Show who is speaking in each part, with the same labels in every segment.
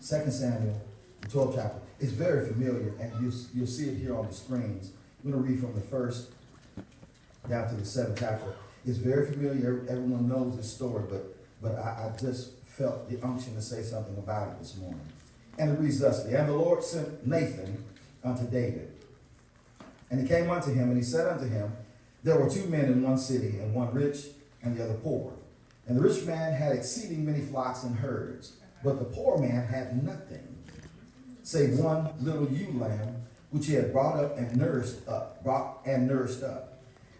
Speaker 1: 2 Samuel, the 12th chapter. It's very familiar, and you'll see it here on the screens. I'm going to read from the first down to the 7th chapter. It's very familiar. Everyone knows this story, but I just felt the unction to say something about it this morning. And it reads thusly: And the Lord sent Nathan unto David. And he came unto him, and he said unto him, There were 2 men in one city, and one rich, and the other poor. And the rich man had exceeding many flocks and herds, but the poor man had nothing, save one little ewe lamb, which he had brought up and nourished up.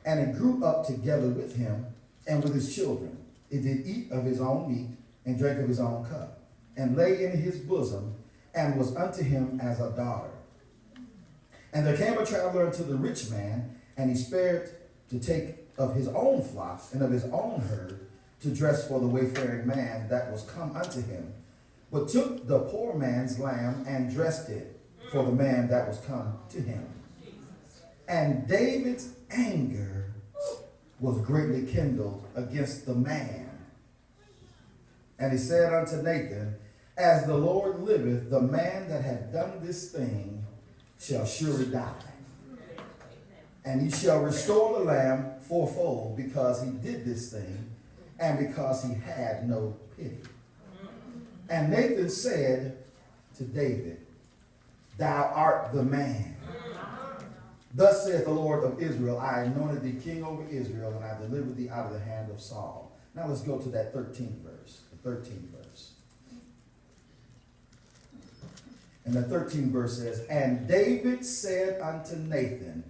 Speaker 1: And it grew up together with him and with his children. It did eat of his own meat, and drank of his own cup, and lay in his bosom, and was unto him as a daughter. And there came a traveler unto the rich man, and he spared to take of his own flocks and of his own herd, to dress for the wayfaring man that was come unto him, but took the poor man's lamb and dressed it for the man that was come to him. And David's anger was greatly kindled against the man. And he said unto Nathan, As the Lord liveth, the man that hath done this thing shall surely die. And he shall restore the lamb fourfold, because he did this thing, and because he had no pity. And Nathan said to David, Thou art the man. Thus saith the Lord of Israel, I anointed thee king over Israel, and I delivered thee out of the hand of Saul. Now let's go to that 13th verse. The 13th verse. And the 13th verse says, And David said unto Nathan,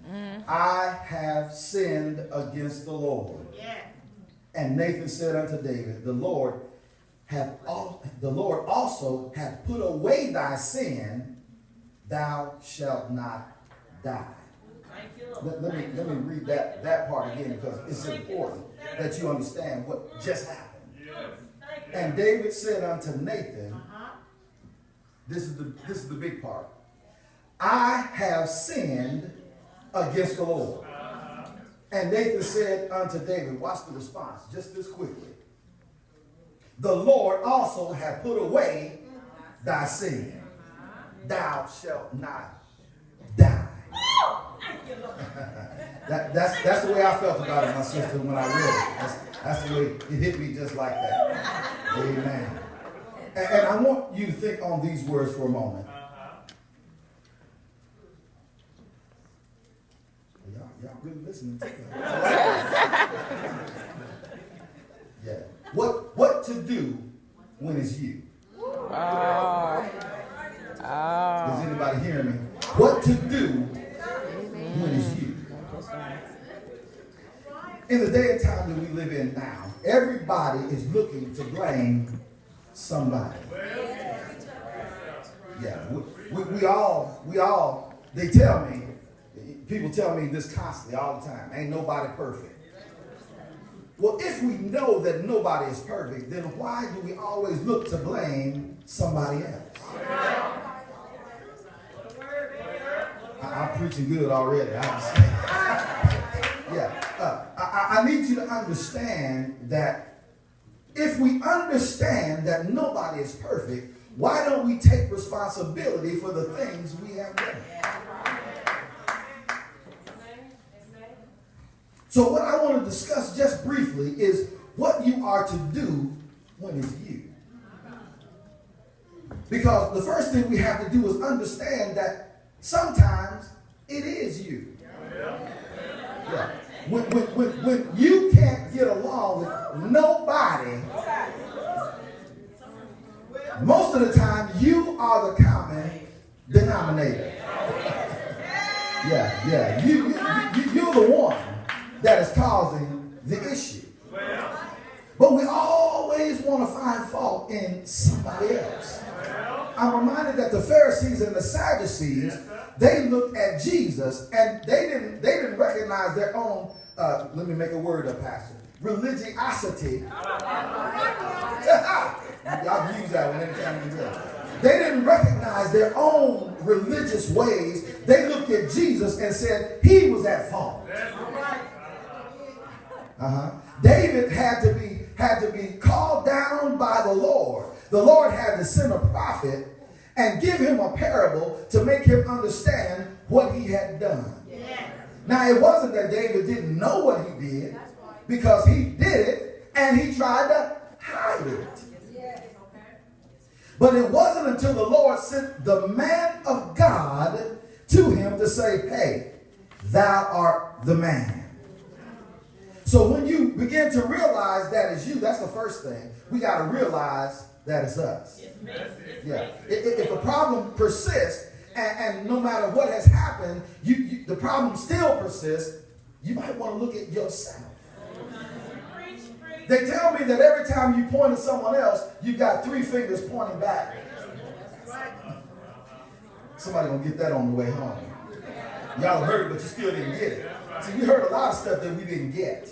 Speaker 1: I have sinned against the Lord. Yeah. And Nathan said unto David, The Lord also hath put away thy sin, thou shalt not die. Let me read that part again, because it's important that you understand what just happened. And David said unto Nathan, this is the big part, I have sinned against the Lord. And Nathan said unto David, watch the response, just this quickly. The Lord also hath put away thy sin. Thou shalt not die. That's the way I felt about it, my sister, when I read it. That's the way it hit me, just like that. Amen. And I want you to think on these words for a moment. Y'all really listening to that? Yeah. What to do when it's you? Is anybody hearing me? What to do when it's you? In the day and time that we live in now, everybody is looking to blame somebody. Yeah, we all, they tell me, people tell me this constantly all the time, ain't nobody perfect. Well, if we know that nobody is perfect, then why do we always look to blame somebody else? I'm preaching good already. I need you to understand that if we understand that nobody is perfect, why don't we take responsibility for the things we have done? So what I want to discuss just briefly is what you are to do when it's you. Because the first thing we have to do is understand that sometimes it is you. Yeah. When you can't get along with nobody, most of the time you are the common denominator. Yeah. You're the one that is causing the issue. But we always want to find fault in somebody else. I'm reminded that the Pharisees and the Sadducees, they looked at Jesus and they didn't recognize their own, let me make a word up, Pastor, religiosity. Y'all use that one anytime you do it. They didn't recognize their own religious ways. They looked at Jesus and said he was at fault. David had to be called down by the Lord. The Lord had to send a prophet and give him a parable to make him understand what he had done. Now, it wasn't that David didn't know what he did, because he did it and he tried to hide it. But it wasn't until the Lord sent the man of God to him to say, hey, thou art the man. So when you begin to realize that is you, that's the first thing. We got to realize that it's us. Yeah. If the problem persists, and no matter what has happened, the problem still persists, you might want to look at yourself. They tell me that every time you point at someone else, you got 3 fingers pointing back. Somebody gonna get that on the way home. Y'all heard it, but you still didn't get it. See, we heard a lot of stuff that we didn't get.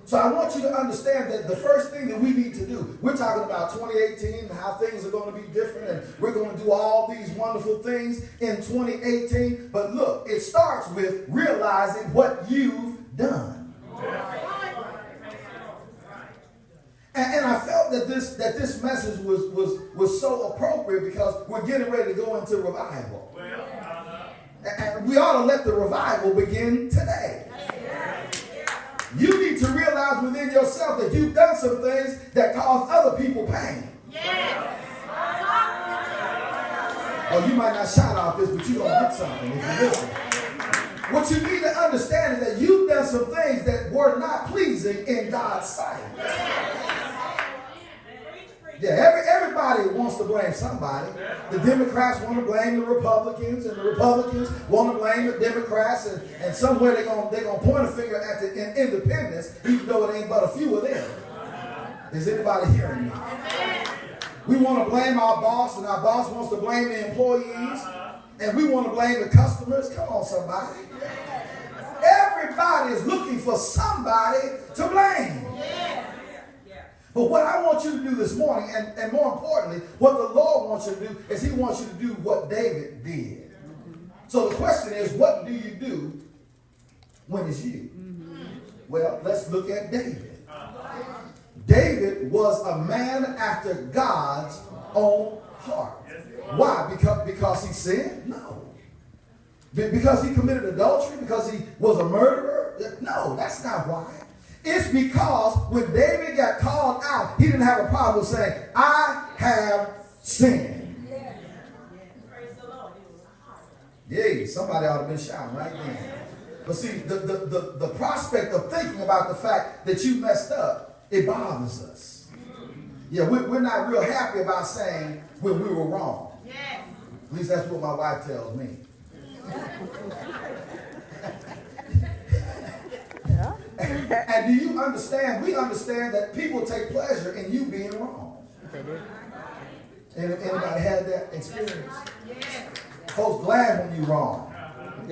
Speaker 1: So I want you to understand that the first thing that we need to do, we're talking about 2018 and how things are going to be different, and we're going to do all these wonderful things in 2018. But look, it starts with realizing what you've done. And I felt that this message was so appropriate because we're getting ready to go into revival. And we ought to let the revival begin today. You need to realize within yourself that you've done some things that cause other people pain. Oh, you might not shout out this, but you're going to get something if you listen. What you need to understand is that you've done some things that were not pleasing in God's sight. Yeah, everybody wants to blame somebody. The Democrats want to blame the Republicans, and the Republicans want to blame the Democrats, and somewhere they're gonna point a finger at the independents, even though it ain't but a few of them. Is anybody hearing me? We want to blame our boss, and our boss wants to blame the employees, and we want to blame the customers. Come on, somebody. Everybody is looking for somebody to blame. But what I want you to do this morning, and more importantly, what the Lord wants you to do, is he wants you to do what David did. So the question is, what do you do when it's you? Well, let's look at David. David was a man after God's own heart. Why? Because he sinned? No. Because he committed adultery? Because he was a murderer? No, that's not why. It's because when David got called out, he didn't have a problem saying, I have sinned. Yeah, somebody ought to have been shouting right then. But see, the prospect of thinking about the fact that you messed up, it bothers us. Yeah, we're not real happy about saying when we were wrong. At least that's what my wife tells me. And do you understand? We understand that people take pleasure in you being wrong. Anybody had that experience? Folks glad when you're wrong.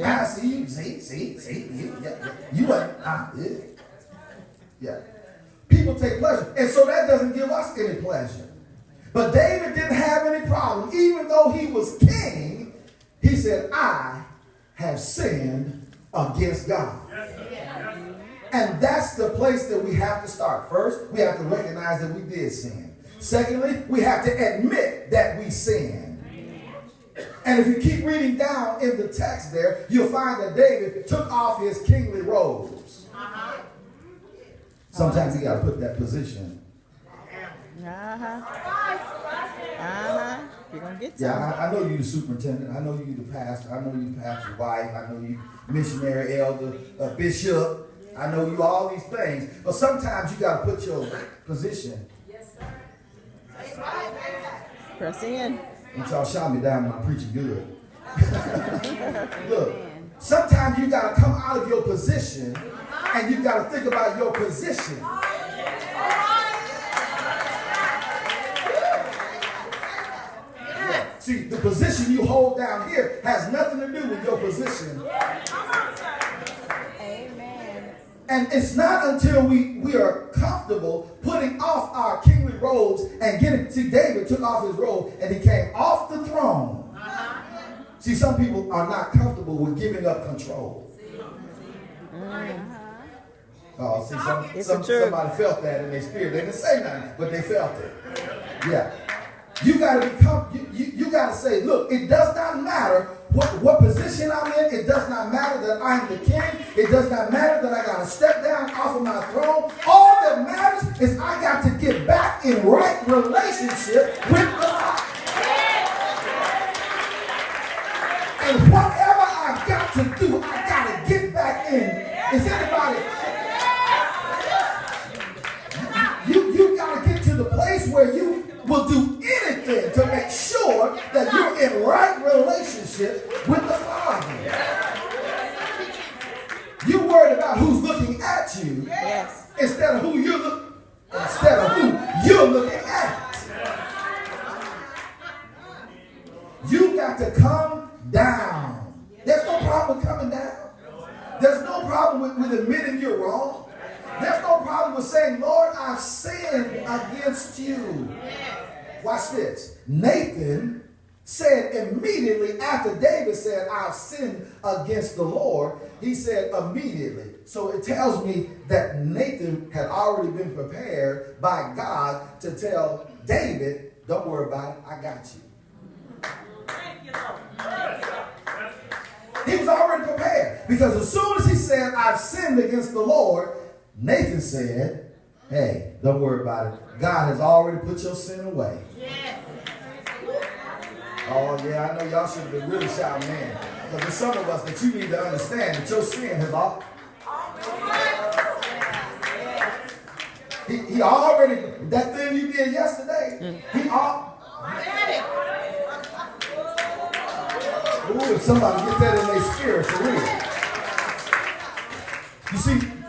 Speaker 1: I see you. See. You wasn't. Yeah. People take pleasure. And so that doesn't give us any pleasure. But David didn't have any problem. Even though he was king, he said, I have sinned against God. And that's the place that we have to start. First, we have to recognize that we did sin. Secondly, we have to admit that we sinned. And if you keep reading down in the text there, you'll find that David took off his kingly robes. Sometimes you got to put that position.
Speaker 2: You're gonna get
Speaker 1: yeah, I know you the superintendent. I know you the pastor. I know you the pastor's wife. I know you missionary, elder, bishop. I know you all these things. But sometimes you got to put your position.
Speaker 3: Yes, sir.
Speaker 2: Press in.
Speaker 1: And y'all shout me down when I'm preaching good. Look, sometimes you got to come out of your position and you got to think about your position. See, the position you hold down here has nothing to do with your position.
Speaker 2: Amen.
Speaker 1: And it's not until we are comfortable putting off our kingly robes and getting. See, David took off his robe and he came off the throne. See, some people are not comfortable with giving up control. Oh, see, somebody felt that in their spirit. They didn't say nothing, but they felt it. Yeah. You got to become, you got to say, look, it does not matter what position I'm in. It does not matter that I'm the king. It does not matter that I got to step down off of my throne. All that matters is I got to get back in right relationship with the Father. And whatever I've got to do, I got to get back in. Is anybody? You got to get to the place where you will do anything to make sure that you're in right relationship with the Father. You're worried about who's looking at you
Speaker 2: Yes.
Speaker 1: instead of who you're looking at. You got to come down. There's no problem with coming down. There's no problem with admitting you're wrong. There's no problem with saying, Lord, I've sinned against you. Watch this. Nathan said immediately after David said, I've sinned against the Lord, he said immediately. So it tells me that Nathan had already been prepared by God to tell David, don't worry about it, I got you. He was already prepared because as soon as he said, I've sinned against the Lord, Nathan said, hey, don't worry about it. God has already put your sin away. Yes. Oh, yeah, I know y'all should have been really shouting, man. Because there's some of us that you need to understand that your sin has all. He already, that thing you did yesterday, he all. Ooh, if somebody get that in their spirit for real.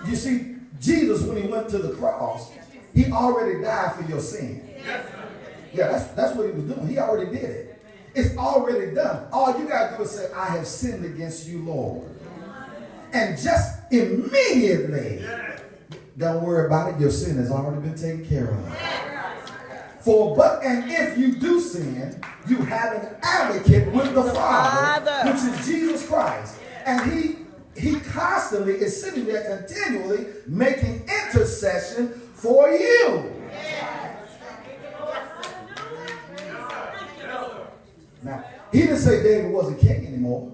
Speaker 1: You see, Jesus, when he went to the cross, he already died for your sin. Yeah, that's what he was doing. He already did it. It's already done. All you got to do is say, I have sinned against you, Lord. And just immediately, don't worry about it. Your sin has already been taken care of. And if you do sin, you have an advocate with the Father, which is Jesus Christ. And he constantly is sitting there continually making intercession for you. Now, he didn't say David wasn't king anymore.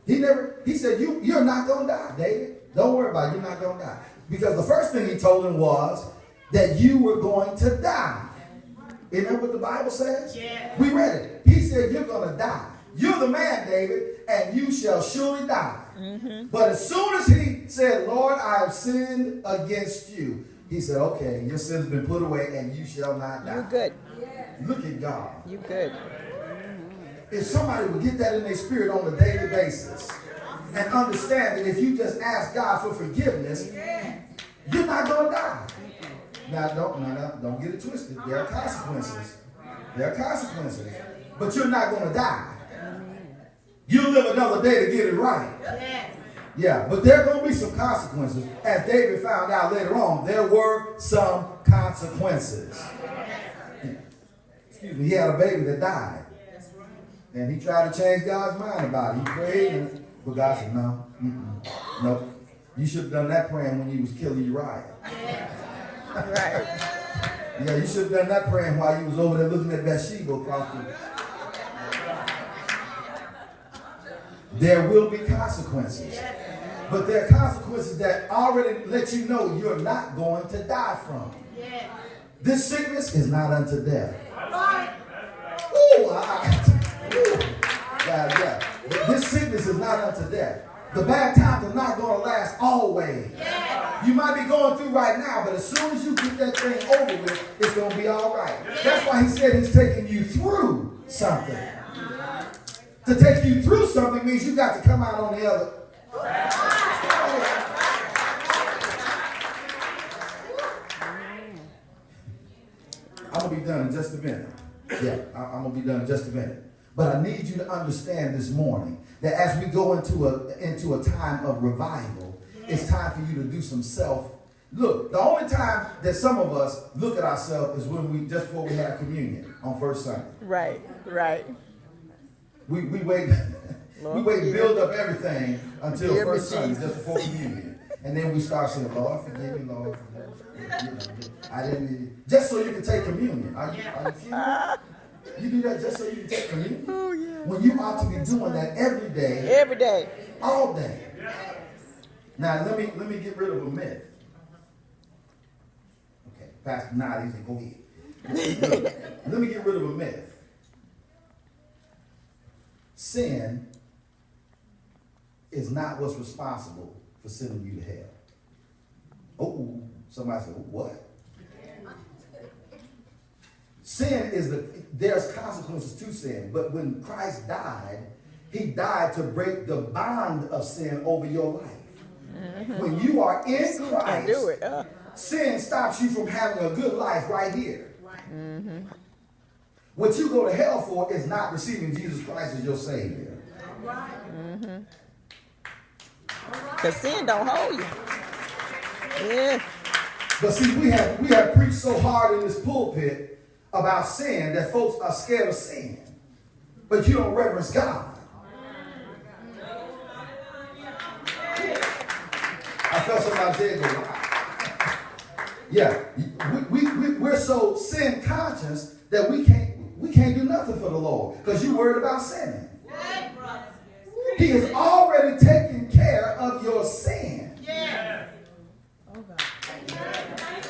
Speaker 1: He said, you're not going to die, David. Don't worry about it. You're not going to die. Because the first thing he told him was that you were going to die. Isn't that what the Bible says? Yeah. We read it. He said, you're going to die. You're the man, David, and you shall surely die. Mm-hmm. But as soon as he said, Lord, I have sinned against you, he said, okay, your sin's been put away and you shall not die. You're good. Look at God. You're good. If somebody would get that in their spirit on a daily basis and understand that if you just ask God for forgiveness, you're not going to die. Now, don't get it twisted. There are consequences. There are consequences. But you're not going to die. You'll live another day to get it right. Yeah, but there are going to be some consequences. As David found out later on, there were some consequences. Excuse me, he had a baby that died. And he tried to change God's mind about it. He prayed, but God said, no, nope. You should have done that praying when you was killing Uriah. Right. Yeah, you should have done that praying while you was over there looking at Bathsheba across the... There will be consequences. But there are consequences that already let you know you're not going to die from. This sickness is not unto death. Yeah. This sickness is not unto death. The bad times are not going to last always. You might be going through right now, but as soon as you get that thing over with, it's going to be all right. That's why he said he's taking you through something. To take you through something means you got to come out on the other. I'm going to be done in just a minute. Yeah, I'm going to be done in just a minute. But I need you to understand this morning that as we go into a time of revival, it's time for you to do some self. Look, the only time that some of us look at ourselves is when we just before we have communion on first Sunday. Right. We wait. We wait and build up everything until first Sunday, just before communion, and then we start saying, "Lord, forgive me, Lord, forgive me." I didn't, just so you can take communion. Are you kidding? You do that just so you can take communion?
Speaker 2: Oh, yeah.
Speaker 1: When you ought to be doing that every day,
Speaker 2: Every day.
Speaker 1: all day. Now let me get rid of a myth. Okay, Pastor Nod, he said, go ahead. Let me get rid of a myth. Sin is not what's responsible for sending you to hell. Oh, somebody said, what? Sin is there's consequences to sin, but when Christ died, he died to break the bond of sin over your life. Mm-hmm. When you are in Christ, sin stops you from having a good life right here. Mm-hmm. What you go to hell for is not receiving Jesus Christ as your Savior.
Speaker 2: Mm-hmm. Because sin don't hold you. Yeah.
Speaker 1: But see, we have preached so hard in this pulpit about sin that folks are scared of sin. But you don't reverence God. I felt somebody's head go, wow. Yeah, we're so sin conscious that we can't do nothing for the Lord because you're worried about sinning. He has already taken care of your sin.
Speaker 3: Yeah.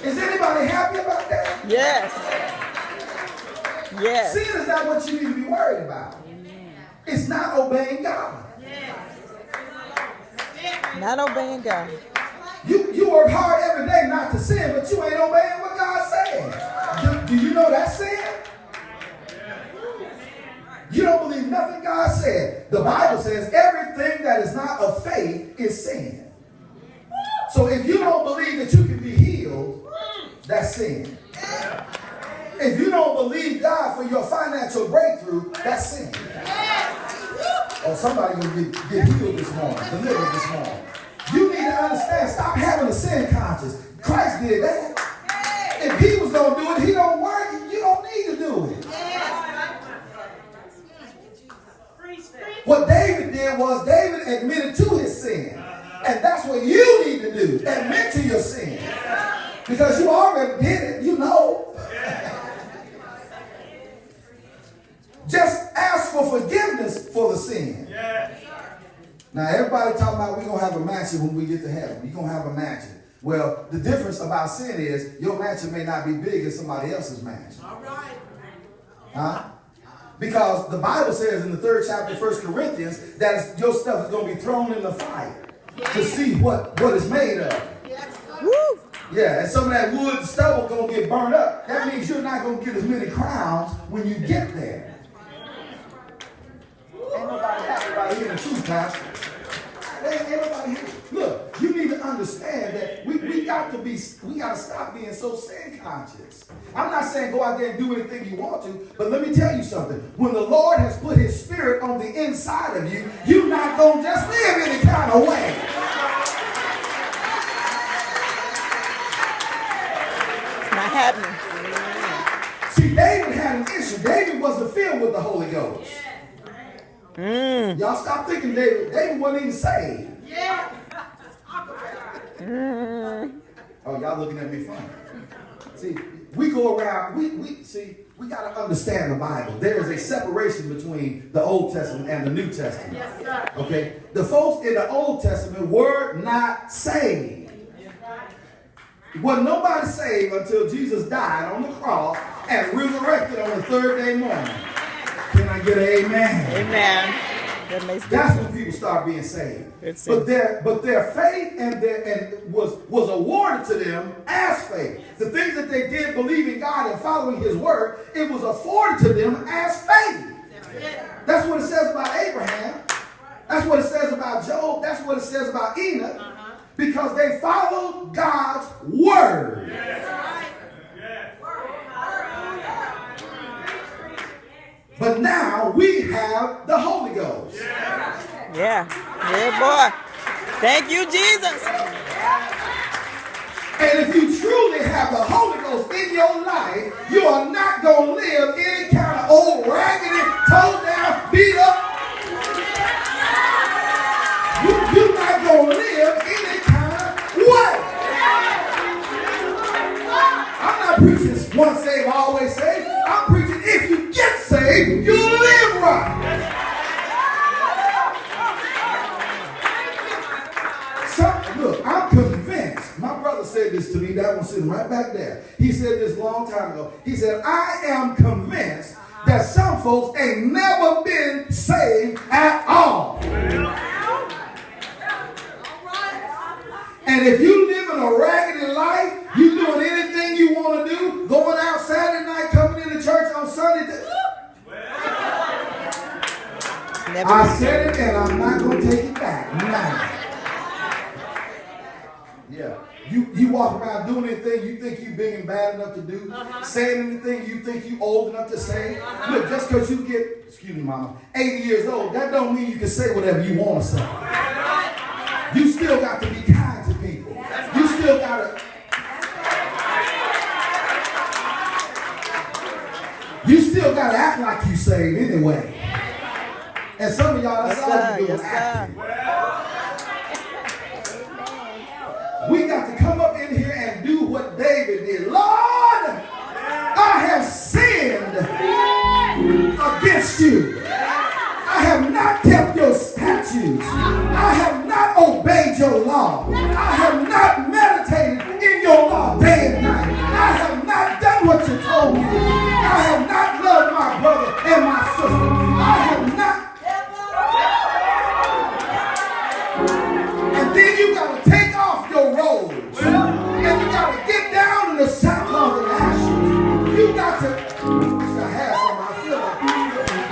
Speaker 1: Is anybody happy about that?
Speaker 2: Yes. Yes.
Speaker 1: Sin is not what you need to be worried about. It's not obeying God.
Speaker 2: Not obeying God.
Speaker 1: You work hard every day not to sin, but you ain't obeying what God said. Do you know that's sin? You don't believe nothing God said. The Bible says everything that is not of faith is sin. So if you don't believe that you can be healed, that's sin. If you don't believe God for your financial breakthrough, that's sin. Or somebody will get healed this morning, delivered this morning. You need to understand, stop having a sin conscience. Christ did that. If he was going to do it, he don't work. You don't need to do it. What David did was David admitted to his sin. And that's what you need to do. Admit to your sin. Because you already did it. You know. Just ask for forgiveness for the sin. Now, everybody talking about we're going to have a mansion when we get to heaven. You're going to have a mansion. Well, the difference about sin is your mansion may not be big as somebody else's mansion.
Speaker 3: All right.
Speaker 1: Huh? Because the Bible says in the 3rd chapter of 1 Corinthians that your stuff is going to be thrown in the fire to see what it's made of.
Speaker 2: Woo.
Speaker 1: Yeah, and some of that wood and stubble going to get burned up. That means you're not going to get as many crowns when you get there. Ain't nobody happy about hearing the truth, Pastor. Ain't nobody here. Look, you need to understand that we got to stop being so sin conscious. I'm not saying go out there and do anything you want to, but let me tell you something. When the Lord has put his spirit on the inside of you, you're not going to just live any kind of way.
Speaker 2: It's not happening.
Speaker 1: See, David had an issue. David wasn't filled with the Holy Ghost. Y'all stop thinking David wasn't even saved.
Speaker 3: Yeah.
Speaker 1: Oh, y'all looking at me funny. See, we go around, we got to understand the Bible. There is a separation between the Old Testament and the New Testament.
Speaker 3: Yes, sir.
Speaker 1: Okay? The folks in the Old Testament were not saved. Wasn't nobody saved until Jesus died on the cross and resurrected on the 3rd day morning. Can I get an amen?
Speaker 2: Amen. That makes
Speaker 1: That's
Speaker 2: sense.
Speaker 1: when people start being saved.
Speaker 2: It's
Speaker 1: But their faith was awarded to them as faith. The things that they did, believing God and following his word, it was afforded to them as faith. That's what it says about Abraham. That's what it says about Job. That's what it says about Enoch. Because they followed God's word. But now we have the Holy Ghost.
Speaker 2: Yeah. Yeah, boy. Thank you, Jesus.
Speaker 1: And if you truly have the Holy Ghost in your life, you are not going to live any kind of old, raggedy, toe down, beat up. You're not going to live any kind of way. I'm preaching once saved, always saved. I'm preaching if you get saved, you'll live right. Look, I'm convinced. My brother said this to me, that one sitting right back there. He said this a long time ago. He said, I am convinced that some folks ain't never been saved at all. And if you live in a raggedy life, you doing anything you want to do, going out Saturday night, coming into church on Sunday. I said it and I'm not going to take it back. Nah. Yeah. You walk around doing anything you think you big and bad enough to do, saying anything you think you old enough to say. Look, just because you get, excuse me, mama, 80 years old, that don't mean you can say whatever you want to say. You still got to be kind to people. You still got to. You still got to act like you saved anyway. And some of y'all, that's all you do is acting. We got to come up in here and do what David did. Lord, I have sinned against you. I have not kept your statutes. I have not obeyed your law. I have not meditated in your law day and night. I have not done what you told me to do. I have not loved my brother and my sister. I have not. And then you got to take off your robes. And you got to get down in the sackcloth and ashes. You got to have some.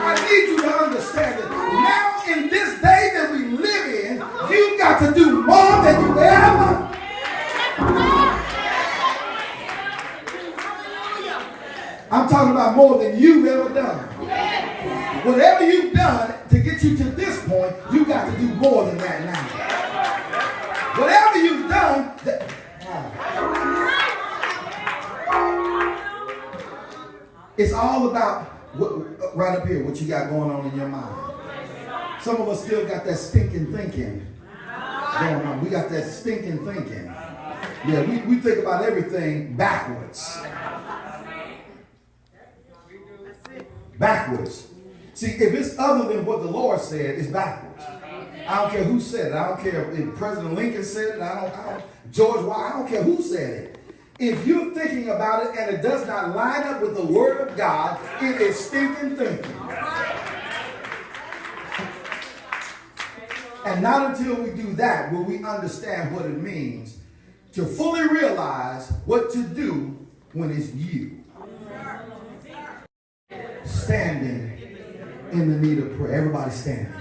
Speaker 1: I need you to understand that now in this day that we live in, you got to do more than you ever. I'm talking about more than you've ever done. Whatever you've done to get you to this point, you got to do more than that now. Whatever you've done, it's all about right up here, what you got going on in your mind. Some of us still got that stinking thinking going on. We got that stinking thinking. Yeah, we think about everything backwards. Backwards. See, if it's other than what the Lord said, it's backwards. I don't care who said it. I don't care if President Lincoln said it. I don't George Washington. I don't care who said it. If you're thinking about it and it does not line up with the Word of God, it is stinking thinking. And not until we do that will we understand what it means to fully realize what to do when it's you standing in the need of prayer. Everybody standing.